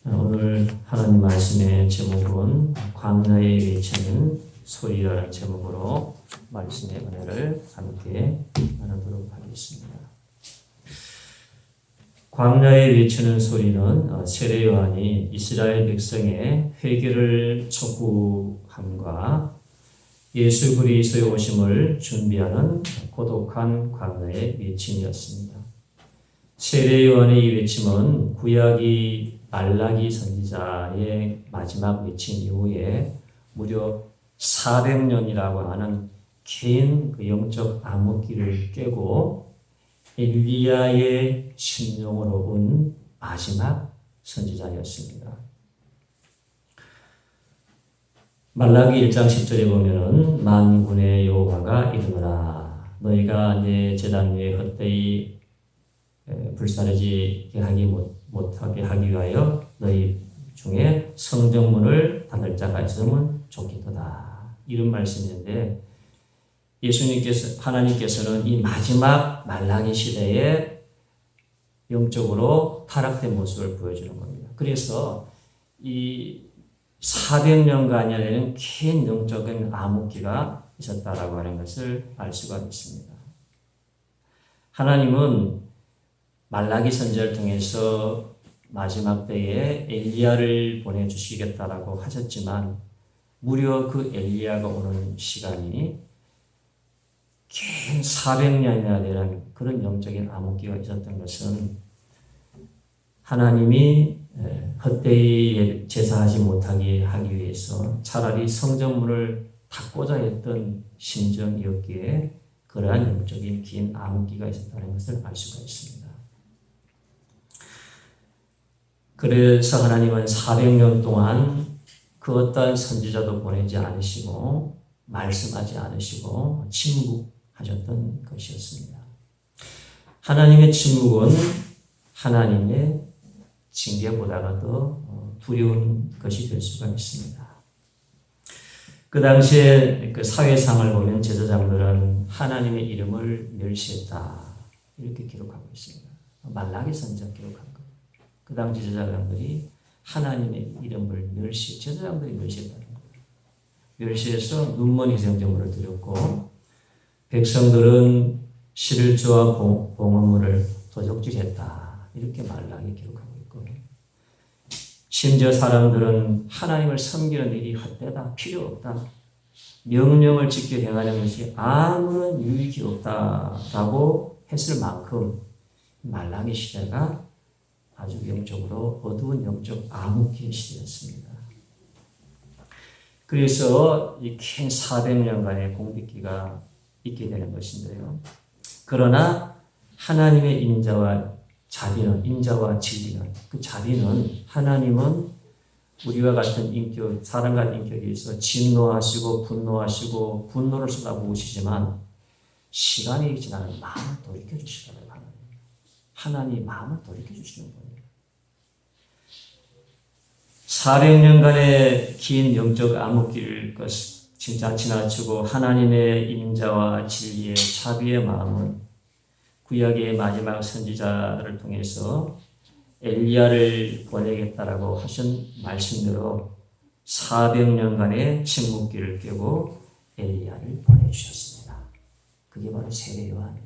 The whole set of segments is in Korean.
오늘 하나님 말씀의 제목은 광야에 외치는 소리라는 제목으로 말씀의 은혜를 함께 나누도록 하겠습니다. 광야에 외치는 소리는 세례 요한이 이스라엘 백성의 회개를 촉구함과 예수 그리스도의 오심을 준비하는 고독한 광야의 외침이었습니다. 세례 요한의 이 외침은 구약이 말라기 선지자의 마지막 외침 이후에 무려 400년이라고 하는 긴 영적 암흑기를 깨고 엘리야의 심령으로 온 마지막 선지자였습니다. 말라기 1장 10절에 보면은 만군의 여호와가 이르노라 너희가 내 제단 위에 헛되이 불사르지 못하게 하기 위하여 너희 중에 성전문을 닫을 자가 있으면 좋겠도다. 이런 말씀인데 하나님께서는 이 마지막 말라기 시대에 영적으로 타락된 모습을 보여주는 겁니다. 그래서 이 400년간이라는 긴 영적인 암흑기가 있었다라고 하는 것을 알 수가 있습니다. 하나님은 말라기 선지자를 통해서 마지막 때에 엘리야를 보내주시겠다라고 하셨지만 무려 그 엘리야가 오는 시간이 긴 400년이나 되는 그런 영적인 암흑기가 있었던 것은 하나님이 헛되이 제사하지 못하게 하기 위해서 차라리 성전문을 닫고자 했던 심정이었기에 그러한 영적인 긴 암흑기가 있었다는 것을 알 수가 있습니다. 그래서 하나님은 400년 동안 그 어떠한 선지자도 보내지 않으시고 말씀하지 않으시고 침묵하셨던 것이었습니다. 하나님의 침묵은 하나님의 징계보다가 더 두려운 것이 될 수가 있습니다. 그 당시에 그 사회상을 보면 제사장들은 하나님의 이름을 멸시했다 이렇게 기록하고 있습니다. 말라기 선지자 기록한 거예요. 그 당시 제사장들이 하나님의 이름을 제사장들이 멸시했다는 거예요. 멸시해서 눈먼 희생제물을 드렸고 백성들은 실주와 봉헌물을 도적질했다. 이렇게 말라기 기록하고 있고 심지어 사람들은 하나님을 섬기는 일이 헛되다. 필요 없다. 명령을 지켜 행하는 것이 아무런 유익이 없다라고 했을 만큼 말라기 시대가 아주 영적으로 어두운 영적 암흑기의 시대였습니다. 그래서 이 긴 400년간의 공백기가 있게 되는 것인데요. 그러나 하나님의 인자와 진리는 그 자비는 하나님은 우리와 같은 인격, 사람 같은 인격에 있어 진노하시고 분노하시고 분노를 쏟아부으시지만 시간이 지나면 마음을 돌이켜주시더라고요. 하나님 마음을 돌이켜주시는 거예요. 400년간의 긴 영적 암흑기를 진짜 지나치고 하나님의 인자와 진리의 자비의 마음은 구약의 마지막 선지자를 통해서 엘리야를 보내겠다라고 하신 말씀대로 400년간의 침묵기를 깨고 엘리야를 보내주셨습니다. 그게 바로 세례 요한이에요.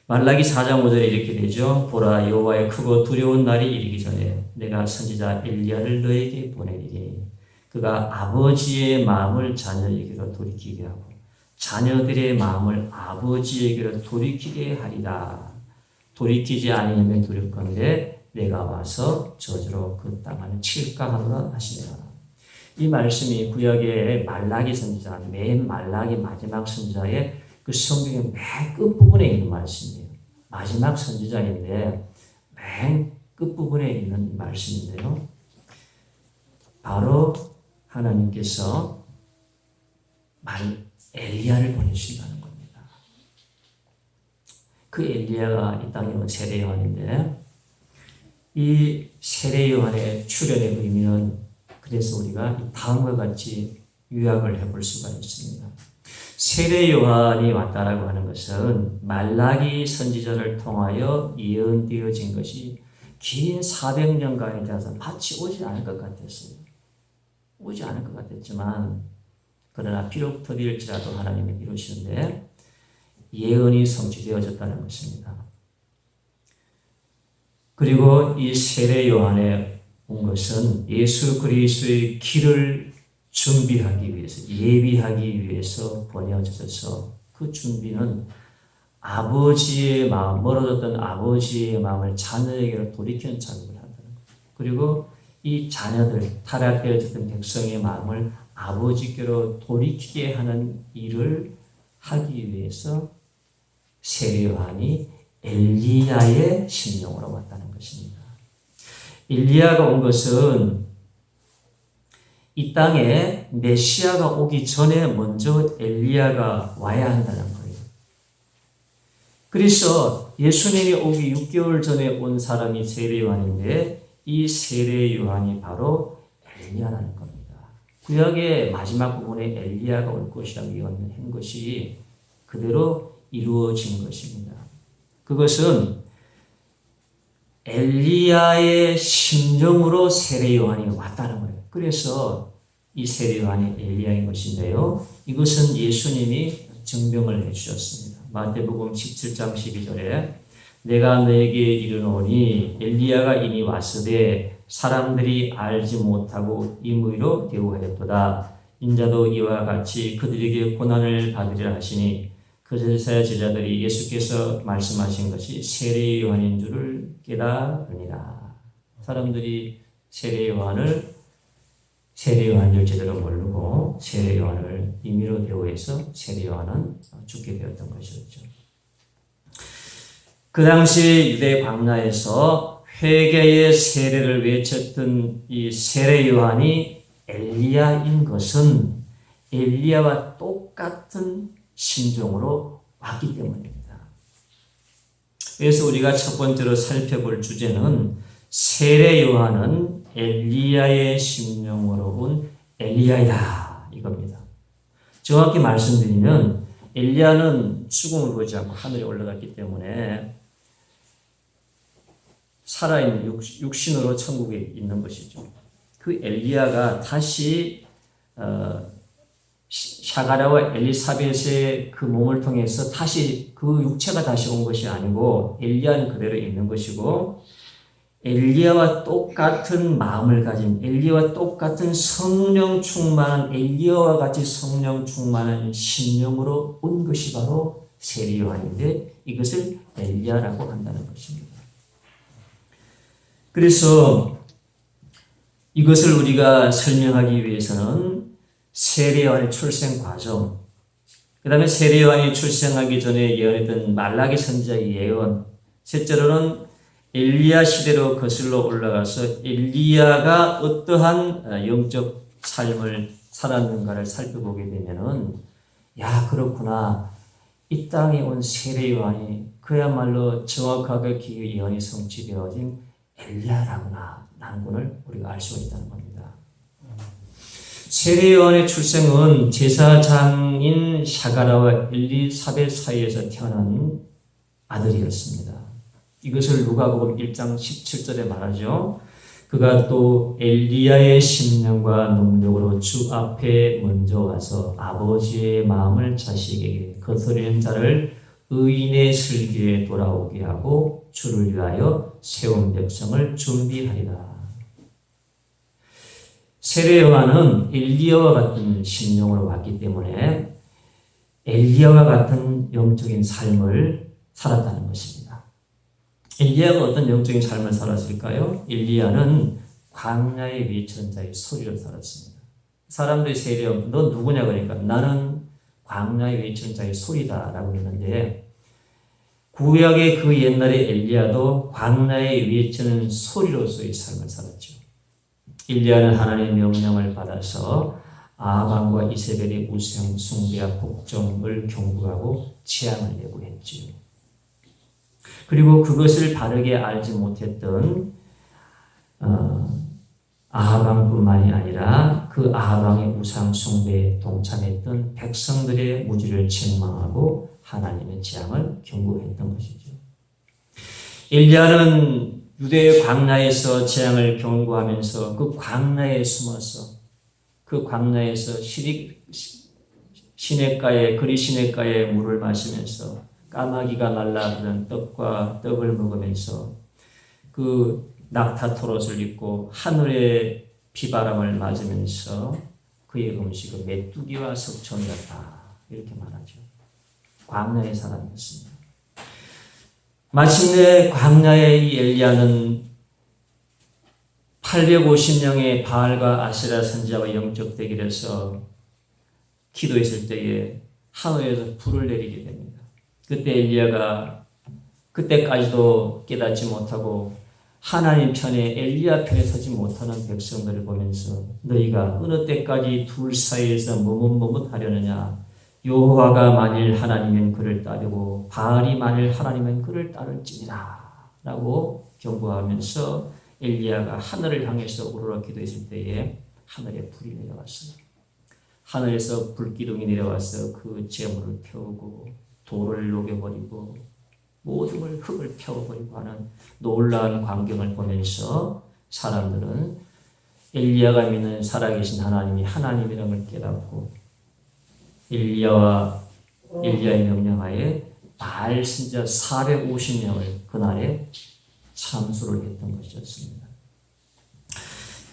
말라기 4장 5절에 이렇게 되죠. 보라 여호와의 크고 두려운 날이 이르기 전에 내가 선지자 엘리야를 너에게 보내리니 그가 아버지의 마음을 자녀에게로 돌이키게 하고 자녀들의 마음을 아버지에게로 돌이키게 하리라. 돌이키지 아니하면 두렵건대 내가 와서 저주로 그 땅을 칠까 하노라 하시니라. 이 말씀이 구약의 말라기 선지자, 맨 말라기 마지막 선지자의 그 성경의 맨 끝부분에 있는 말씀이에요. 마지막 선지자인데 맨 끝부분에 있는 말씀인데요. 바로 하나님께서 엘리야를 보내주신다는 겁니다. 그 엘리야가 이 땅에 온 세례 요한인데 이 세례 요한의 출현의 의미는 그래서 우리가 다음과 같이 요약을 해볼 수가 있습니다. 세례 요한이 왔다라고 하는 것은 말라기 선지자를 통하여 예언되어진 것이 긴 400년간에 대해서 마치 오지 않을 것 같았어요. 오지 않을 것 같았지만 그러나 비록 더딜지라도 하나님이 이루시는데 예언이 성취되어졌다는 것입니다. 그리고 이 세례 요한에 온 것은 예수 그리스도의 길을 준비하기 위해서, 예비하기 위해서 보내어져서 그 준비는 아버지의 마음, 멀어졌던 아버지의 마음을 자녀에게로 돌이키는 작업을 한다는 거예요. 그리고 이 자녀들, 타락되어졌던 백성의 마음을 아버지께로 돌이키게 하는 일을 하기 위해서 세례 요한이 엘리야의 심령으로 왔다는 것입니다. 엘리야가 온 것은 이 땅에 메시아가 오기 전에 먼저 엘리야가 와야 한다는 거예요. 그래서 예수님이 오기 6개월 전에 온 사람이 세례 요한인데 이 세례 요한이 바로 엘리야라는 겁니다. 구약의 마지막 부분에 엘리야가 올 것이라고 예언한 것이 그대로 이루어진 것입니다. 그것은 엘리야의 심정으로 세례 요한이 왔다는 거예요. 그래서 이 세례 요한이 엘리야인 것인데요. 이것은 예수님이 증명을 해주셨습니다. 마태복음 17장 12절에 내가 너에게 이르노니 엘리야가 이미 왔으되 사람들이 알지 못하고 임의로 대우하였도다. 인자도 이와 같이 그들에게 고난을 받으리라 하시니 그제서야 제자들이 예수께서 말씀하신 것이 세례 요한인 줄을 깨달으니라. 사람들이 세례 요한인 줄 제대로 모르고 세례 요한을 임의로 대우해서 세례 요한은 죽게 되었던 것이었죠. 그 당시 유대 광야에서 회개의 세례를 외쳤던 이 세례 요한이 엘리야인 것은 엘리야와 똑같은 심정으로 왔기 때문입니다. 그래서 우리가 첫 번째로 살펴볼 주제는 세례 요한은 엘리야의 심령으로 온 엘리야이다 이겁니다. 정확히 말씀드리면 엘리야는 죽음을 보지 않고 하늘에 올라갔기 때문에 살아있는 육신으로 천국에 있는 것이죠. 그 엘리야가 다시 샤가랴와 엘리사벳의 그 몸을 통해서 다시 그 육체가 다시 온 것이 아니고 엘리야는 그대로 있는 것이고 엘리야와 똑같은 마음을 가진 엘리야와 똑같은 성령 충만한 엘리야와 같이 성령 충만한 심령으로 온 것이 바로 세례 요한인데 이것을 엘리야라고 한다는 것입니다. 그래서 이것을 우리가 설명하기 위해서는 세례 요한의 출생 과정, 그 다음에 세례 요한이 출생하기 전에 예언했던 말라기 선지자의 예언, 셋째로는 엘리야 시대로 거슬러 올라가서 엘리야가 어떠한 영적 삶을 살았는가를 살펴보게 되면은 야 그렇구나 이 땅에 온 세례 요한이 그야말로 정확하게 그 예언이 성취되어진 엘리야라구나 라는 것을 우리가 알 수가 있다는 겁니다. 세례 요한의 출생은 제사장인 샤가랴와 엘리사벳 사이에서 태어난 아들이었습니다. 이것을 누가복음 1장 17절에 말하죠. 그가 또 엘리야의 심령과 능력으로 주 앞에 먼저 와서 아버지의 마음을 자식에게 거스르는 자를 의인의 슬기에 돌아오게 하고 주를 위하여 세운 백성을 준비하리라. 세례 요한은 엘리야와 같은 심령으로 왔기 때문에 엘리야와 같은 영적인 삶을 살았다는 것입니다. 엘리야가 어떤 영적인 삶을 살았을까요? 엘리야는 광야의 외치는 자의 소리를 살았습니다. 사람들이 세례 요한, 너 누구냐 그러니까 나는 광야의 외치는 자의 소리다 라고 했는데 구약의 그 옛날의 엘리야도 광야의 외치는 소리로서의 삶을 살았죠. 엘리야는 하나님의 명령을 받아서 아합과 이세벨의 우상 숭배와 복종을 경고하고 재앙을 예고했지요. 그리고 그것을 바르게 알지 못했던 아합왕뿐만이 아니라 그 아합왕의 우상 숭배에 동참했던 백성들의 무지를 책망하고 하나님의 재앙을 경고했던 것이죠. 엘리야는 유대의 광야에서 재앙을 경고하면서 그 광야에 숨어서 그 광야에서 시냇가에 그리 시냇가에 물을 마시면서 까마귀가 날아드는 떡을 먹으면서 그 낙타토롯을 입고 하늘의 비바람을 맞으면서 그의 음식은 메뚜기와 석청이었다. 이렇게 말하죠. 광야의 사람이었습니다. 마침내 광야의 이 엘리야는 850명의 바알과 아세라 선지자와 영적 대결에서 기도했을 때에 하늘에서 불을 내리게 됩니다. 그때 엘리야가 그때까지도 깨닫지 못하고 하나님 편에 엘리야 편에 서지 못하는 백성들을 보면서 너희가 어느 때까지 둘 사이에서 머뭇머뭇하려느냐. 여호와가 만일 하나님이면 그를 따르고 바알이 만일 하나님이면 그를 따를지니라 라고 경고하면서 엘리야가 하늘을 향해서 우러러 기도했을 때에 하늘에 불이 내려왔어요. 하늘에서 불기둥이 내려와서 그 재물을 태우고 돌을 녹여버리고 모든 걸 흙을 태워버리고 하는 놀라운 광경을 보면서 사람들은 엘리야가 믿는 살아계신 하나님이 하나님이라는 걸 깨닫고 엘리야의 명령하에 바알 선지자 450명을 그날에 참수를 했던 것이었습니다.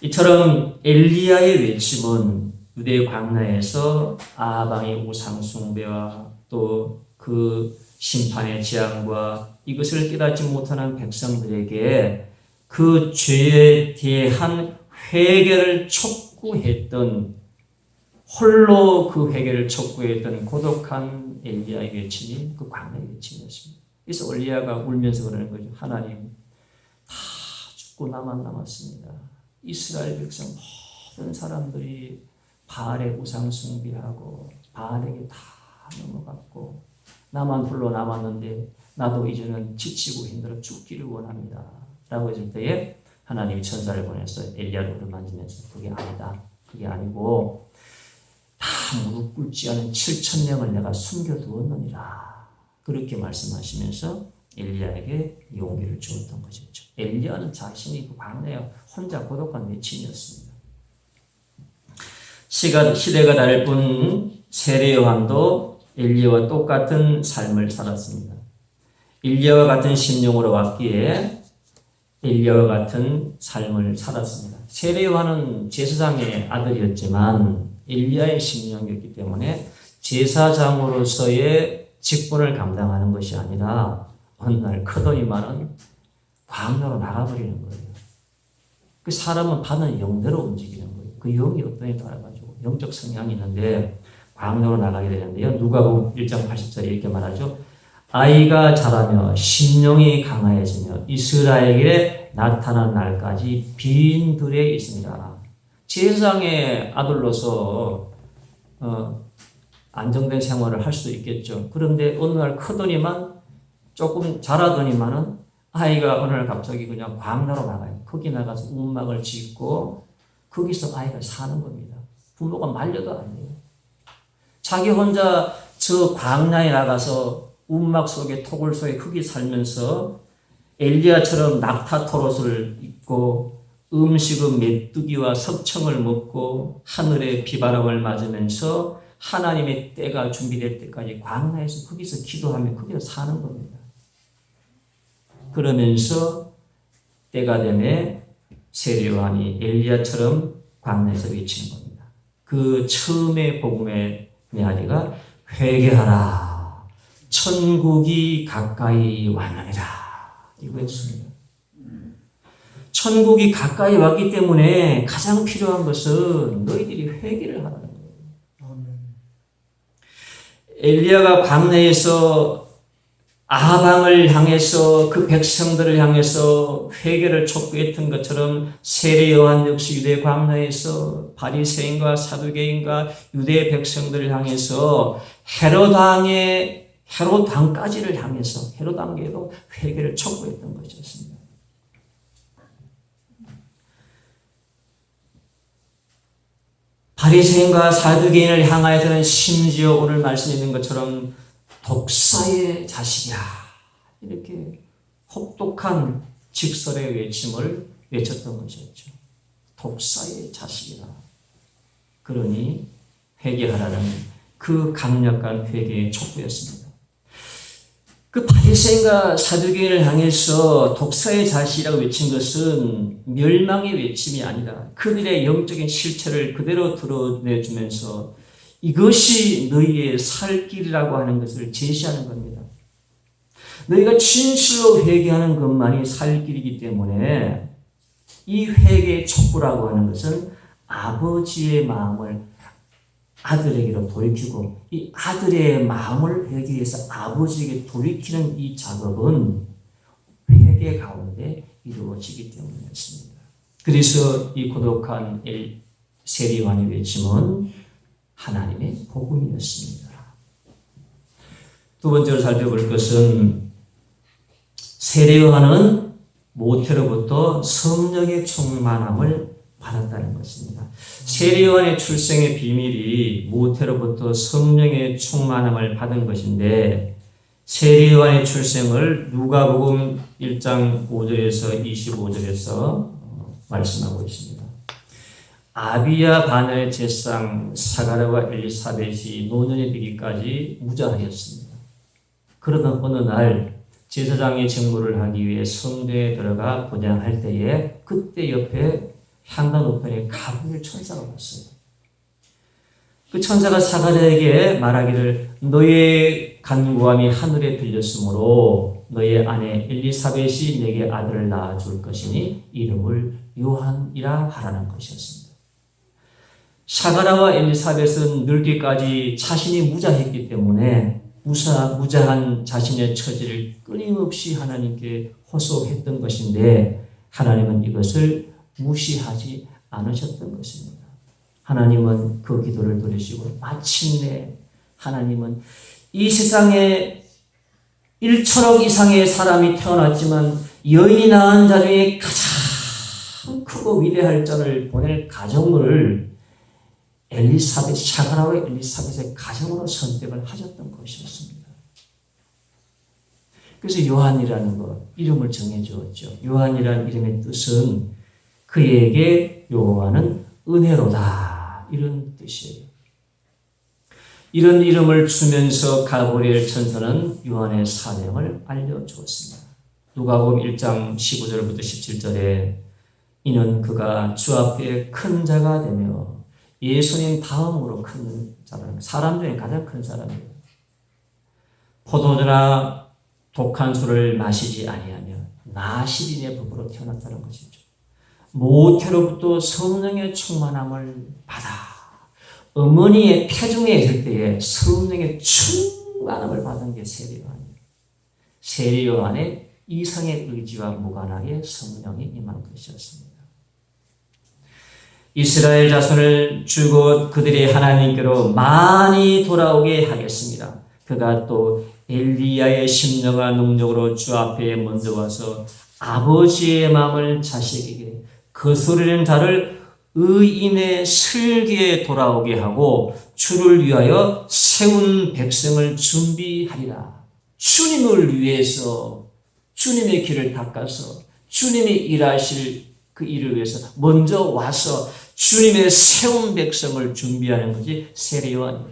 이처럼 엘리야의 외침은 유대 광야에서 아방의 우상 숭배와 또 그 심판의 재앙과 이것을 깨닫지 못하는 백성들에게 그 죄에 대한 회개를 촉구했던 홀로 그 회개를 촉구했던 고독한 엘리야의 외침이 그 광야의 외침이었습니다. 그래서 엘리야가 울면서 그러는 거죠. 하나님 다 죽고 나만 남았습니다. 이스라엘 백성 모든 사람들이 바알의 우상 숭배하고 바알에게 다 넘어갔고 나만 홀로 남았는데 나도 이제는 지치고 힘들어 죽기를 원합니다. 라고 했을 때에 하나님이 천사를 보내서 엘리야를 만지면서 그게 아니다. 그게 아니고 다 무릎 꿇지 않은 7,000명을 내가 숨겨두었느니라. 그렇게 말씀하시면서 엘리야에게 용기를 주었던 것이죠. 엘리야는 자신이 그 광야에 혼자 고독한 외침이었습니다. 시대가 다를 뿐 세례 요한도 엘리야와 똑같은 삶을 살았습니다. 엘리야와 같은 심령으로 왔기에 엘리야와 같은 삶을 살았습니다. 세례 요한은 제사장의 아들이었지만 엘리야의 심령이었기 때문에 제사장으로서의 직분을 감당하는 것이 아니라 어느 날 크더니만은 광야로 나가버리는 거예요. 그 사람은 받은 영대로 움직이는 거예요. 그 영이 어떠냐에 따라가지고 영적 성향이 있는데 광야로 나가게 되는데요. 누가복음 1장 80절에 이렇게 말하죠. 아이가 자라며 심령이 강하여지며 이스라엘에 나타난 날까지 빈 들에 있습니다. 제사장의 아들로서 안정된 생활을 할 수도 있겠죠. 그런데 어느 날 크더니만 조금 자라더니만은 아이가 어느 날 갑자기 그냥 광야로 나가요. 거기 나가서 움막을 짓고 거기서 아이가 사는 겁니다. 부모가 말려도 안 돼요. 자기 혼자 저 광야에 나가서 움막 속에 토굴 속에 흙이 살면서 엘리야처럼 낙타 토롯을 입고 음식은 메뚜기와 석청을 먹고 하늘의 비바람을 맞으면서 하나님의 때가 준비될 때까지 광야에서 거기서 기도하며 거기서 사는 겁니다. 그러면서 때가 되면 세례 요한이 엘리야처럼 광야에서 외치는 겁니다. 그 처음의 복음의 메아리가 회개하라 천국이 가까이 왔느니라 이거였습니다. 천국이 가까이 왔기 때문에 가장 필요한 것은 너희들이 회개를 하라는 거예요. 엘리야가 광야에서 아방을 향해서 그 백성들을 향해서 회개를 촉구했던 것처럼 세례 요한 역시 유대 광야에서 바리새인과 사두개인과 유대 백성들을 향해서 헤롯 왕까지를 향해서 헤롯 왕에게도 회개를 촉구했던 것이었습니다. 바리새인과 사두개인을 향하여서는 심지어 오늘 말씀에 있는 것처럼 독사의 자식이야 이렇게 혹독한 직설의 외침을 외쳤던 것이었죠. 독사의 자식이라. 그러니 회개하라는 그 강력한 회개의 촉구였습니다. 그 바리새인과 사두개인을 향해서 독사의 자식이라고 외친 것은 멸망의 외침이 아니라 그들의 영적인 실체를 그대로 드러내주면서 이것이 너희의 살 길이라고 하는 것을 제시하는 겁니다. 너희가 진실로 회개하는 것만이 살 길이기 때문에 이 회개의 촉구라고 하는 것은 아버지의 마음을 아들에게로 돌이키고 이 아들의 마음을 회개해서 아버지에게 돌이키는 이 작업은 회개 가운데 이루어지기 때문이었습니다. 그래서 이 고독한 세리요한의 외침은 하나님의 복음이었습니다. 두 번째로 살펴볼 것은 세리요한은 모태로부터 성령의 충만함을 받았다는 것입니다. 세리요한의 출생의 비밀이 모태로부터 성령의 충만함을 받은 것인데 세리요한의 출생을 누가복음 1장 5절에서 25절에서 말씀하고 있습니다. 아비야 바늘 제상 사가랴와 엘리사벳이 노년이 되기까지 무자하였습니다. 그러던 어느 날 제사장의 직무를 하기 위해 성전에 들어가 분향할 때에 그때 옆에 향단 우편에 가브리엘 천사가 왔어요. 그 천사가 사가랴에게 말하기를 너의 간구함이 하늘에 들렸으므로 너의 아내 엘리사벳이 내게 아들을 낳아줄 것이니 이름을 요한이라 하라는 것이었습니다. 사가랴와 엘리사벳은 늙기까지 자신이 무자했기 때문에 무자한 자신의 처지를 끊임없이 하나님께 호소했던 것인데 하나님은 이것을 무시하지 않으셨던 것입니다. 하나님은 그 기도를 들으시고 마침내 하나님은 이 세상에 1천억 이상의 사람이 태어났지만 여인이 낳은 자 중에 가장 크고 위대할 자를 보낼 가정을 사가랴와 엘리사벳의 가정으로 선택을 하셨던 것이었습니다. 그래서 요한이라는 것, 이름을 정해주었죠. 요한이라는 이름의 뜻은 그에게 요한은 은혜로다 이런 뜻이에요. 이런 이름을 주면서 가브리엘 천사는 요한의 사명을 알려주었습니다. 누가복음 1장 15절부터 17절에 이는 그가 주 앞에 큰 자가 되며 예수님 다음으로 큰 사람, 사람 중에 가장 큰 사람이에요. 포도주나 독한 술을 마시지 아니하며 나시린의 부부로 태어났다는 것이죠. 모태로부터 성령의 충만함을 받아 어머니의 태중에 있을 때에 성령의 충만함을 받은 게 세리요한이에요. 세리요한의 이성의 의지와 무관하게 성령이 임한 것이었습니다. 이스라엘 자손을 주고 그들이 하나님께로 많이 돌아오게 하겠습니다. 그가 또 엘리야의 심령과 능력으로 주 앞에 먼저 와서 아버지의 마음을 자식에게 거스르는 자를 의인의 슬기에 돌아오게 하고 주를 위하여 세운 백성을 준비하리라. 주님을 위해서 주님의 길을 닦아서 주님이 일하실 그 일을 위해서 먼저 와서 주님의 세운 백성을 준비하는 것이 세리요한이에요.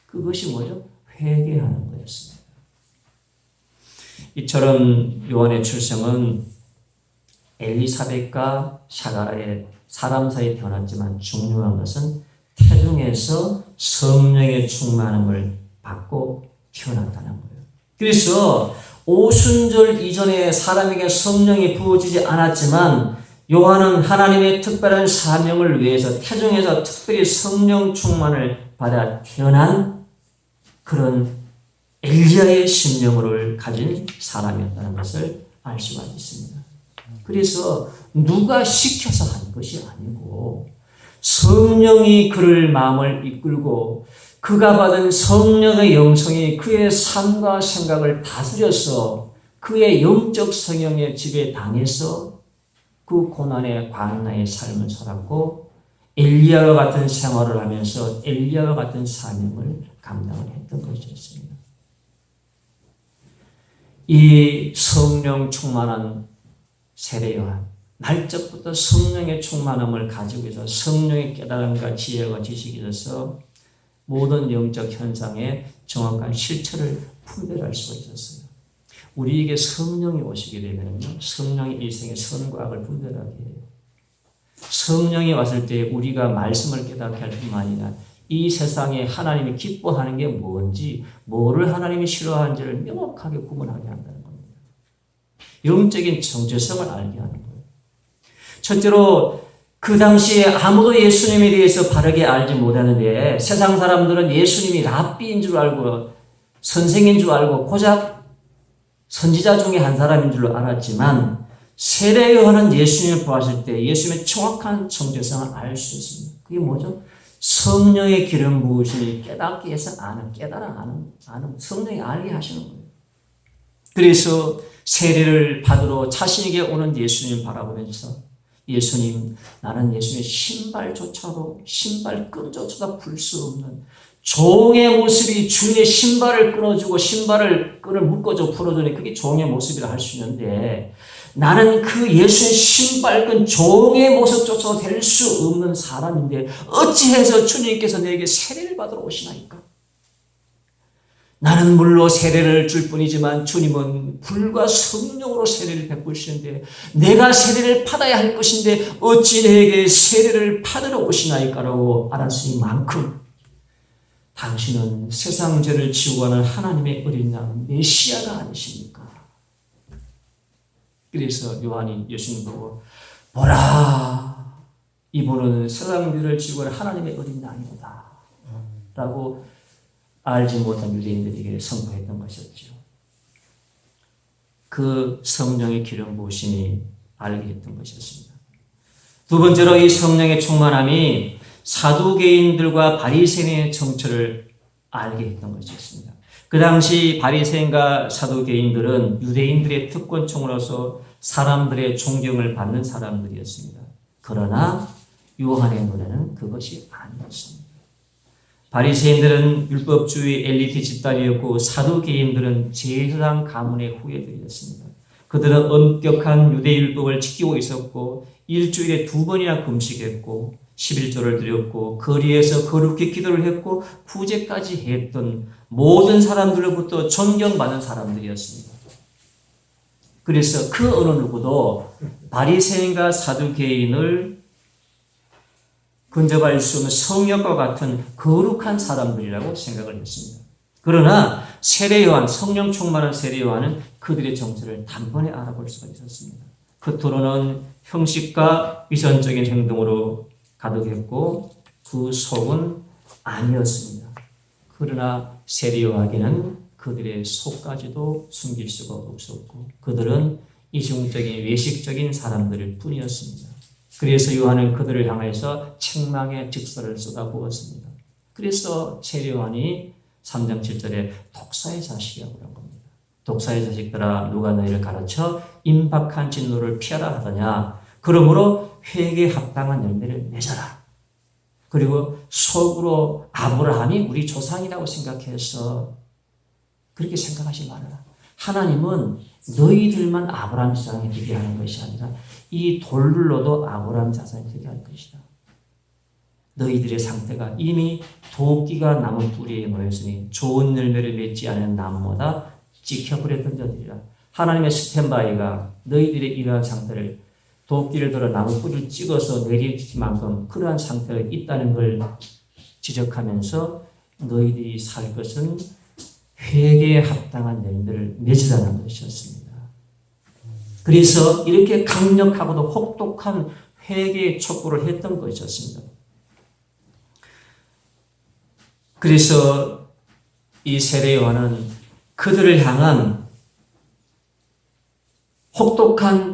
그것이 뭐죠? 회개하는 거였습니다. 이처럼 요한의 출생은 엘리사벳과 사가랴의 사람 사이에 태어났지만 중요한 것은 태중에서 성령의 충만함을 받고 태어났다는 거예요. 그래서 오순절 이전에 사람에게 성령이 부어지지 않았지만 요한은 하나님의 특별한 사명을 위해서 태중에서 특별히 성령 충만을 받아 태어난 그런 엘리야의 심령을 가진 사람이었다는 것을 알 수가 있습니다. 그래서 누가 시켜서 한 것이 아니고 성령이 그를 마음을 이끌고 그가 받은 성령의 영성이 그의 삶과 생각을 다스려서 그의 영적 성령의 지배 당해서 그 고난의 광야의 삶을 살았고 엘리야와 같은 생활을 하면서 엘리야와 같은 사명을 감당을 했던 것이었습니다. 이 성령 충만한 세례 요한 날적부터 성령의 충만함을 가지고 있어 성령의 깨달음과 지혜와 지식이 있어서 모든 영적 현상의 정확한 실체를 분별할 수가 있었어요. 우리에게 성령이 오시게 되면 성령이 일생의 선과 악을 분별하게 해요. 성령이 왔을 때 우리가 말씀을 깨닫게 할 뿐만 아니라 이 세상에 하나님이 기뻐하는 게 뭔지, 뭐를 하나님이 싫어하는지를 명확하게 구분하게 한다는 겁니다. 영적인 정체성을 알게 하는 거예요. 첫째로 그 당시에 아무도 예수님에 대해서 바르게 알지 못하는데 세상 사람들은 예수님이 랍비인 줄 알고 선생인 줄 알고 고작 선지자 중에 한 사람인 줄로 알았지만 세례 요한은 예수님을 보았을 때 예수님의 정확한 정체성을 알 수 있습니다. 그게 뭐죠? 성령의 기름 부으심이 깨닫기 위해서 깨달아 아는 성령이 알게 하시는 거예요. 그래서 세례를 받으러 자신에게 오는 예수님 바라보면서 예수님, 나는 예수님의 신발끈조차도 풀 수 없는 종의 모습이 주인의 신발을 끊어주고 신발을 끈을 묶어줘 풀어주니 그게 종의 모습이라 할 수 있는데 나는 그 예수의 신발끈 종의 모습조차도 될 수 없는 사람인데 어찌해서 주님께서 내게 세례를 받으러 오시나이까? 나는 물로 세례를 줄 뿐이지만 주님은 불과 성령으로 세례를 베푸시는데 내가 세례를 받아야 할 것인데 어찌 내게 세례를 받으러 오시나이까라고 알았으니 만큼 당신은 세상 죄를 지우고 가는 하나님의 어린 양 메시아가 아니십니까? 그래서 요한이 예수님 보고 보라 이분은 세상 죄를 지우고 가는 하나님의 어린 양이다 라고 알지 못한 유대인들에게 선포했던 것이었죠. 그 성령의 기름 부으심이 알게 했던 것이었습니다. 두 번째로 이 성령의 충만함이 사두개인들과 바리새인의 정체를 알게 했던 것이었습니다. 그 당시 바리새인과 사두개인들은 유대인들의 특권층으로서 사람들의 존경을 받는 사람들이었습니다. 그러나 요한의 눈에는 그것이 아니었습니다. 바리새인들은 율법주의 엘리트 집단이었고 사두개인들은 제사장 가문의 후예들이었습니다. 그들은 엄격한 유대율법을 지키고 있었고 일주일에 2번이나 금식했고 11조를 드렸고 거리에서 거룩히 기도를 했고 구제까지 했던 모든 사람들로부터 존경받는 사람들이었습니다. 그래서 그 어느 누구도 바리새인과 사두개인을 근접할 수 없는 성령과 같은 거룩한 사람들이라고 생각을 했습니다. 그러나 세례 요한, 성령 충만한 세례 요한은 그들의 정체를 단번에 알아볼 수가 있었습니다. 겉으로는 형식과 위선적인 행동으로 가득했고 그 속은 아니었습니다. 그러나 세례 요한에게는 그들의 속까지도 숨길 수가 없었고 그들은 이중적인 외식적인 사람들일 뿐이었습니다. 그래서 요한은 그들을 향해서 책망의 직설을 쏟아부었습니다. 그래서 세례 요한이 3장 7절에 독사의 자식이라고 한 겁니다. 독사의 자식들아 누가 너희를 가르쳐 임박한 진노를 피하라 하더냐. 그러므로 회개에 합당한 열매를 맺어라. 그리고 속으로 아브라함이 우리 조상이라고 생각해서 그렇게 생각하지 말아라. 하나님은 너희들만 아브라함 자손이 되게 하는 것이 아니라 이 돌로도 아브라함 자손이 되게 할 것이다. 너희들의 상태가 이미 도끼가 나무 뿌리에 놓였으니 좋은 열매를 맺지 않은 나무보다 찍혀버려 던져드리라. 하나님의 스탠바이가 너희들의 이러한 상태를 도끼를 들어 나무 뿌리를 찍어서 내리칠 만큼 그러한 상태가 있다는 걸 지적하면서 너희들이 살 것은 회개에 합당한 열매를 맺으라는 것이었습니다. 그래서 이렇게 강력하고도 혹독한 회개의 촉구를 했던 것이었습니다. 그래서 이 세례 요한은 그들을 향한 혹독한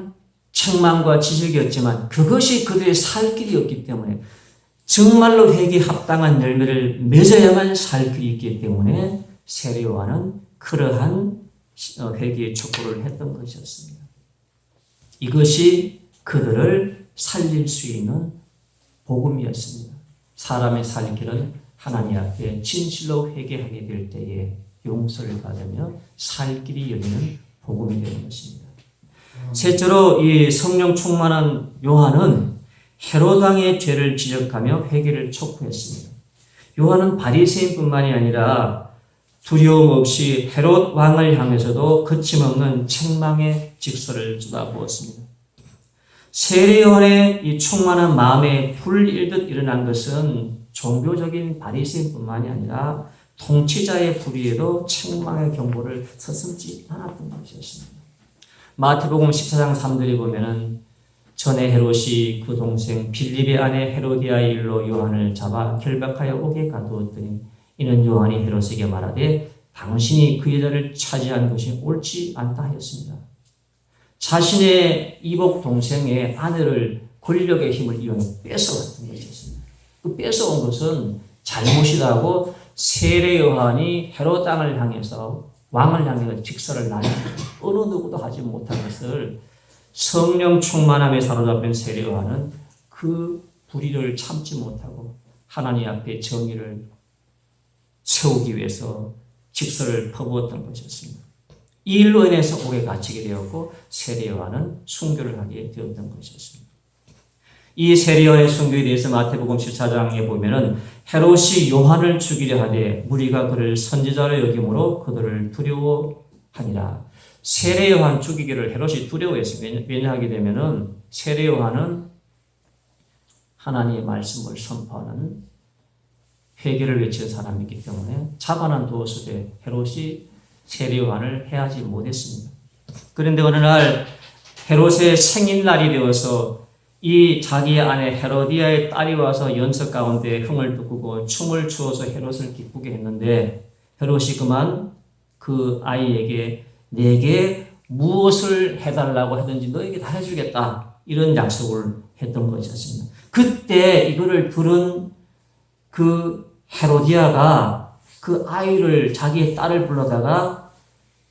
책망과 지적이었지만 그것이 그들의 살 길이었기 때문에 정말로 회개에 합당한 열매를 맺어야만 살 길이 있기 때문에 세례 요한은 그러한 회개의 촉구를 했던 것이었습니다. 이것이 그들을 살릴 수 있는 복음이었습니다. 사람의 살 길은 하나님 앞에 진실로 회개하게 될 때에 용서를 받으며 살 길이 열리는 복음이 되는 것입니다. 셋째로 이 성령 충만한 요한은 헤롯 왕의 죄를 지적하며 회개를 촉구했습니다. 요한은 바리새인뿐만이 아니라 두려움 없이 헤롯 왕을 향해서도 거침없는 책망의 직설을 쏟아부었습니다. 세례 요한의 이 충만한 마음에 불일듯 일어난 것은 종교적인 바리새인뿐만이 아니라 통치자의 불의에도 책망의 경고를 서슴지 않았던 것이었습니다. 마태복음 14장 3절에 보면은 전에 헤롯이 그 동생 빌립의 아내 헤로디아의 일로 요한을 잡아 결박하여 옥에 가두었더니 이는 요한이 헤롯에게 말하되 당신이 그 여자를 차지한 것이 옳지 않다 하였습니다. 자신의 이복 동생의 아내를 권력의 힘을 이용해 뺏어갔던 것이었습니다. 그 뺏어온 것은 잘못이라고 세례 요한이 헤롯 왕을 향해서 직설을 날리고 어느 누구도 하지 못한 것을 성령 충만함에 사로잡힌 세례 요한은 그 불의를 참지 못하고 하나님 앞에 정의를 세우기 위해서 직설을 퍼부었던 것이었습니다. 이 일로 인해서 옥에 갇히게 되었고 세례 요한은 순교를 하게 되었던 것이었습니다. 이 세례 요한의 순교에 대해서 마태복음 14장에 보면은 헤롯이 요한을 죽이려 하되 무리가 그를 선지자로 여김으로 그들을 두려워하니라. 세례 요한 죽이기를 헤롯이 두려워했습니다. 왜냐하게 되면은 세례 요한은 하나님의 말씀을 선포하는 회개를 외치는 사람이기 때문에 자반한 두었을 헤롯이 세례 요한을 해하지 못했습니다. 그런데 어느 날 헤롯의 생일날이 되어서 이 자기의 아내 헤로디아의 딸이 와서 연석 가운데 흥을 돋구고 춤을 추어서 헤롯을 기쁘게 했는데 헤롯이 그만 그 아이에게 내게 무엇을 해달라고 하든지 너에게 다 해주겠다 이런 약속을 했던 것이었습니다. 그때 이거를 들은 그 헤로디아가 그 아이를 자기의 딸을 불러다가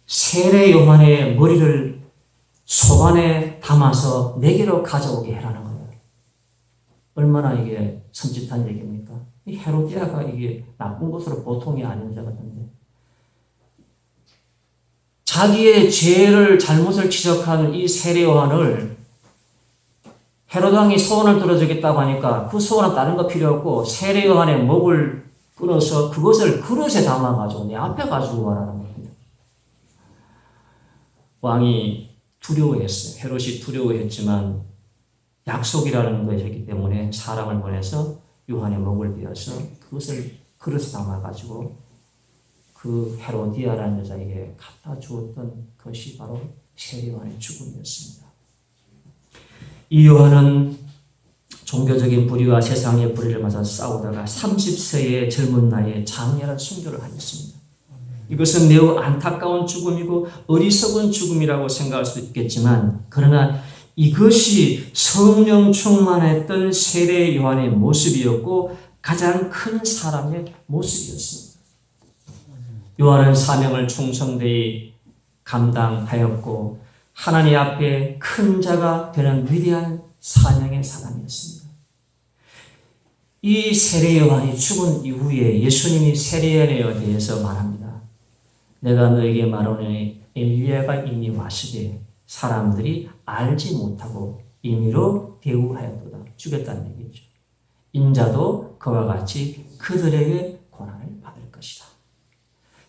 세례 요한의 머리를 소반에 담아서 내게로 가져오게 해라는 거예요. 얼마나 이게 섬찟한 얘기입니까? 이 헤로디아가 이게 나쁜 것으로 보통이 아닌 자 같은데 자기의 죄를 잘못을 지적한 이 세례 요한을 헤롯 왕이 소원을 들어주겠다고 하니까 그 소원은 다른 거 필요 없고 세례 요한의 목을 끊어서 그것을 그릇에 담아가지고 내 앞에 가지고 와라는 겁니다. 왕이 두려워했어요. 헤롯이 두려워했지만 약속이라는 것이기 때문에 사람을 보내서 요한의 목을 베어서 그것을 그릇에 담아가지고 그 헤로디아라는 여자에게 갖다 주었던 것이 바로 세례 요한의 죽음이었습니다. 이 요한은 종교적인 불의와 세상의 불의를 맞아 싸우다가 30세의 젊은 나이에 장렬한 순교를 하였습니다. 이것은 매우 안타까운 죽음이고 어리석은 죽음이라고 생각할 수 있겠지만 그러나 이것이 성령 충만했던 세례 요한의 모습이었고 가장 큰 사람의 모습이었습니다. 요한은 사명을 충성되이 감당하였고 하나님 앞에 큰 자가 되는 위대한 사명의 사람이었습니다. 이 세례 요한이 죽은 이후에 예수님이 세례 요한에 대해서 말합니다. 내가 너에게 말하노니 엘리야가 이미 와시되 사람들이 알지 못하고 임의로 대우하였도다. 죽였다는 얘기죠. 인자도 그와 같이 그들에게 고난을 받을 것이다.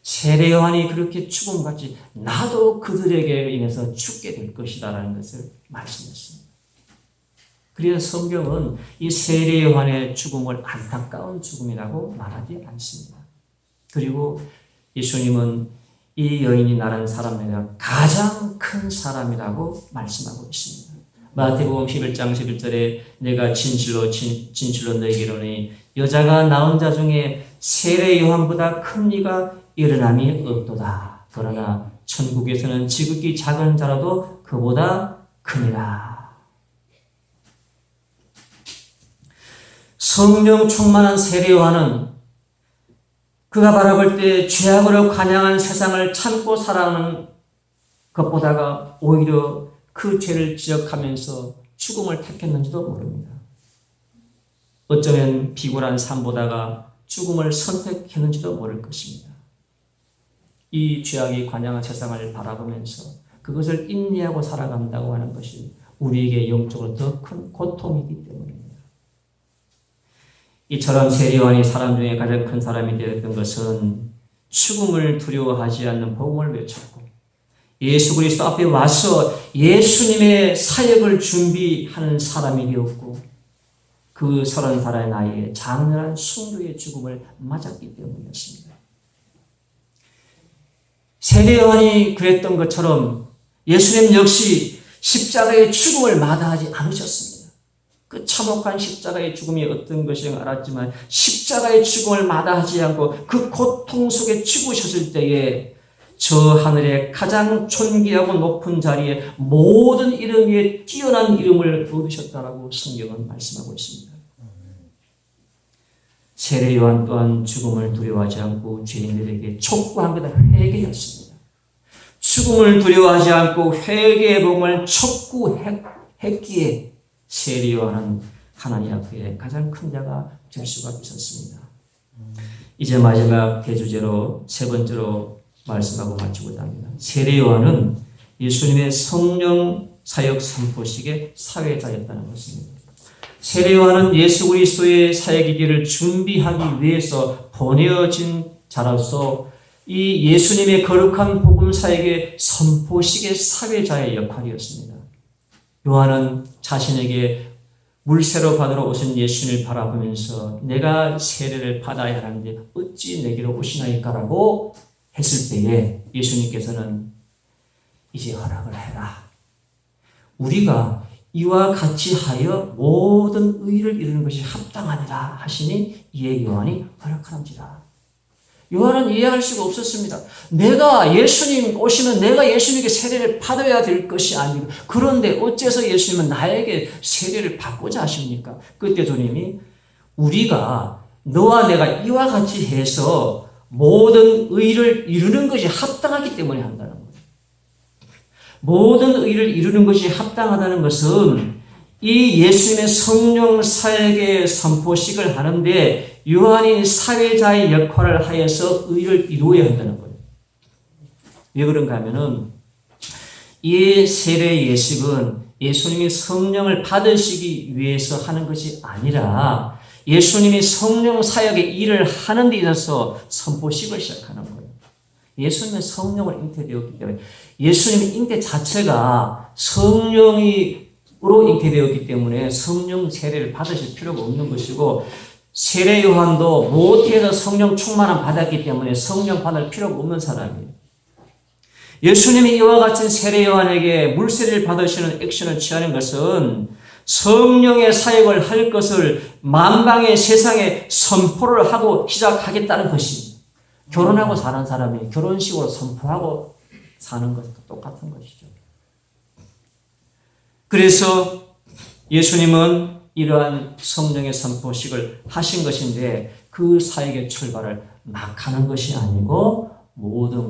세례 요한이 그렇게 죽음같이 나도 그들에게 인해서 죽게 될 것이다 라는 것을 말씀했습니다. 그래서 성경은 이 세례 요한의 죽음을 안타까운 죽음이라고 말하지 않습니다. 그리고 예수님은 이 여인이 낳은 사람 중에 가장 큰 사람이라고 말씀하고 있습니다. 마태복음 11장 11절에 내가 진실로 너에게 이르노니 여자가 낳은 자 중에 세례 요한보다 큰 이가 일어남이 없도다. 그러나 천국에서는 지극히 작은 자라도 그보다 크니라. 성령 충만한 세례 요한은 그가 바라볼 때 죄악으로 관양한 세상을 참고 살아가는 것보다가 오히려 그 죄를 지적하면서 죽음을 택했는지도 모릅니다. 어쩌면 비굴한 삶보다가 죽음을 선택했는지도 모를 것입니다. 이 죄악이 관양한 세상을 바라보면서 그것을 인내하고 살아간다고 하는 것이 우리에게 영적으로 더 큰 고통이기 때문입니다. 이처럼 세례요한이 사람 중에 가장 큰 사람이 되었던 것은 죽음을 두려워하지 않는 복음을 외쳤고 예수 그리스도 앞에 와서 예수님의 사역을 준비하는 사람이 되었고 그 30살의 나이에 장렬한 순교의 죽음을 맞았기 때문이었습니다. 세례요한이 그랬던 것처럼 예수님 역시 십자가의 죽음을 마다하지 않으셨습니다. 그 참혹한 십자가의 죽음이 어떤 것인지 알았지만 십자가의 죽음을 마다하지 않고 그 고통 속에 죽으셨을 때에 저 하늘의 가장 존귀하고 높은 자리에 모든 이름 위에 뛰어난 이름을 얻으셨다라고 성경은 말씀하고 있습니다. 세례요한 또한 죽음을 두려워하지 않고 죄인들에게 촉구한 것은 회개였습니다. 죽음을 두려워하지 않고 회개의 복음을 촉구했기에 세례요한은 하나님 앞에 가장 큰 자가 될 수가 있었습니다. 이제 마지막 대주제로 세 번째로 말씀하고 마치고자 합니다. 세례요한은 예수님의 성령 사역 선포식의 사회자였다는 것입니다. 세례요한은 예수 그리스도의 사역이기를 준비하기 위해서 보내어진 자로서 이 예수님의 거룩한 복음 사역의 선포식의 사회자의 역할이었습니다. 요한은 자신에게 물세로 받으러 오신 예수님을 바라보면서 내가 세례를 받아야 하는데 어찌 내게로 오시나이까라고 했을 때에 예수님께서는 이제 허락을 해라. 우리가 이와 같이 하여 모든 의를 이루는 것이 합당하니라 하시니 이에 요한이 허락하는지라. 요한은 이해할 수가 없었습니다. 내가 예수님 오시면 내가 예수님에게 세례를 받아야 될 것이 아니고 그런데 어째서 예수님은 나에게 세례를 받고자 하십니까? 그때 주님이 우리가 너와 내가 이와 같이 해서 모든 의를 이루는 것이 합당하기 때문에 한다는 거예요. 모든 의를 이루는 것이 합당하다는 것은 이 예수님의 성령 사역의 선포식을 하는데 요한이 사회자의 역할을 하여서 의를 이루어야 한다는 거예요. 왜 그런가 하면은 이 세례 예식은 예수님이 성령을 받으시기 위해서 하는 것이 아니라 예수님이 성령 사역의 일을 하는 데 있어서 선포식을 시작하는 거예요. 예수님의 성령을 잉태되었기 때문에 예수님의 잉태 자체가 성령으로 잉태되었기 때문에 성령 세례를 받으실 필요가 없는 것이고 세례 요한도 모태에서 성령 충만함 받았기 때문에 성령 받을 필요가 없는 사람이에요. 예수님이 이와 같은 세례 요한에게 물세례를 받으시는 액션을 취하는 것은 성령의 사역을 할 것을 만방의 세상에 선포를 하고 시작하겠다는 것입니다. 결혼하고 사는 사람이 결혼식으로 선포하고 사는 것과 똑같은 것이죠. 그래서 예수님은 이러한 성령의 선포식을 하신 것인데 그 사역의 출발을 막 하는 것이 아니고 모든